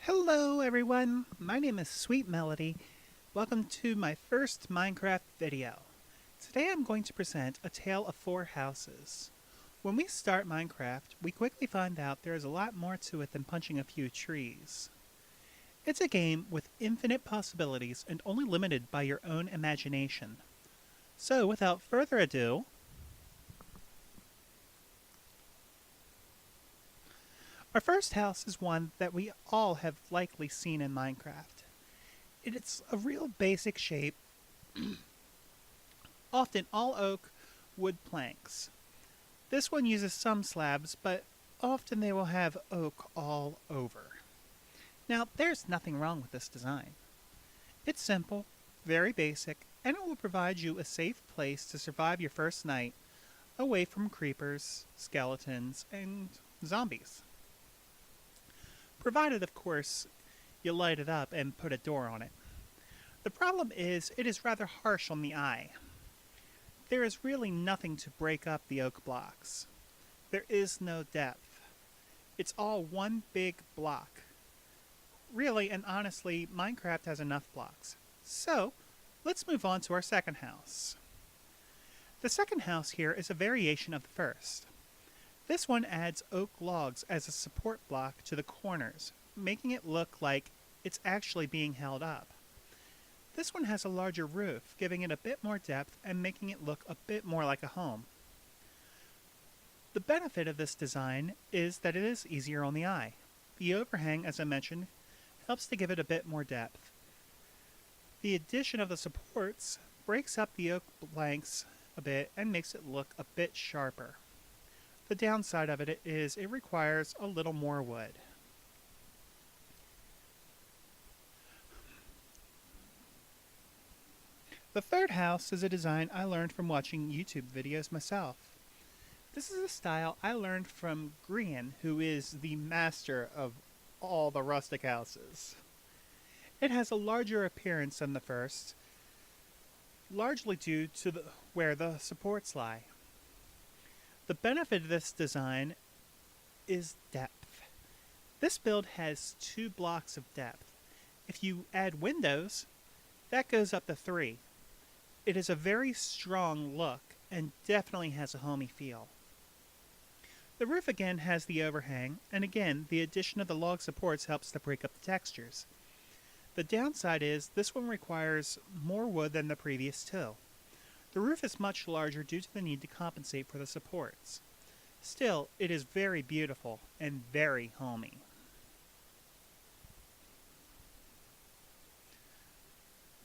Hello everyone, my name is SweetMelody. Welcome to my first Minecraft video. Today I'm going to present a tale of four houses. When we start Minecraft, we quickly find out there is a lot more to it than punching a few trees. It's a game with infinite possibilities and only limited by your own imagination. So without further ado, our first house is one that we all have likely seen in Minecraft. It's a real basic shape, often all oak wood planks. This one uses some slabs, but often they will have oak all over. Now, there's nothing wrong with this design. It's simple, very basic, and it will provide you a safe place to survive your first night away from creepers, skeletons, and zombies. Provided, of course, you light it up and put a door on it. The problem is, it is rather harsh on the eye. There is really nothing to break up the oak blocks. There is no depth. It's all one big block. Really and honestly, Minecraft has enough blocks. So, let's move on to our second house. The second house here is a variation of the first. This one adds oak logs as a support block to the corners, making it look like it's actually being held up. This one has a larger roof, giving it a bit more depth and making it look a bit more like a home. The benefit of this design is that it is easier on the eye. The overhang, as I mentioned, helps to give it a bit more depth. The addition of the supports breaks up the oak planks a bit and makes it look a bit sharper. The downside of it is it requires a little more wood. The third house is a design I learned from watching YouTube videos myself. This is a style I learned from Grian, who is the master of all the rustic houses. It has a larger appearance than the first, largely due to where the supports lie. The benefit of this design is depth. This build has 2 blocks of depth. If you add windows, that goes up to 3. It is a very strong look and definitely has a homey feel. The roof again has the overhang, and again the addition of the log supports helps to break up the textures. The downside is this one requires more wood than the previous two. The roof is much larger due to the need to compensate for the supports. Still, it is very beautiful and very homey.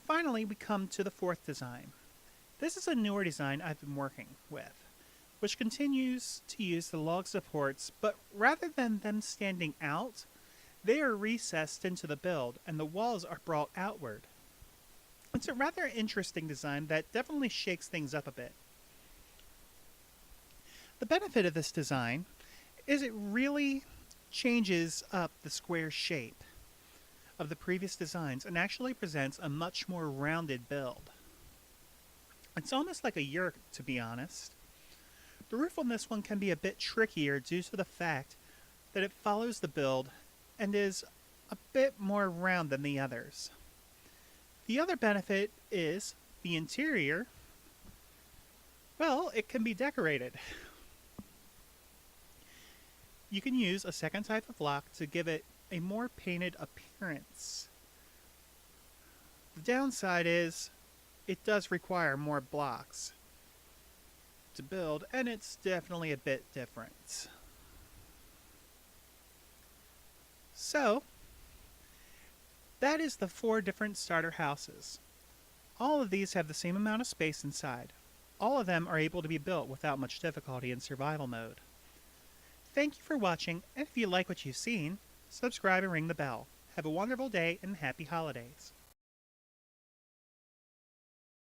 Finally, we come to the fourth design. This is a newer design I've been working with, which continues to use the log supports, but rather than them standing out, they are recessed into the build and the walls are brought outward. It's a rather interesting design that definitely shakes things up a bit. The benefit of this design is it really changes up the square shape of the previous designs and actually presents a much more rounded build. It's almost like a yurt, to be honest. The roof on this one can be a bit trickier due to the fact that it follows the build and is a bit more round than the others. The other benefit is the interior, well, it can be decorated. You can use a second type of block to give it a more painted appearance. The downside is it does require more blocks to build, and it's definitely a bit different. So, that is the 4 different starter houses. All of these have the same amount of space inside. All of them are able to be built without much difficulty in survival mode. Thank you for watching, and if you like what you've seen, subscribe and ring the bell. Have a wonderful day and happy holidays.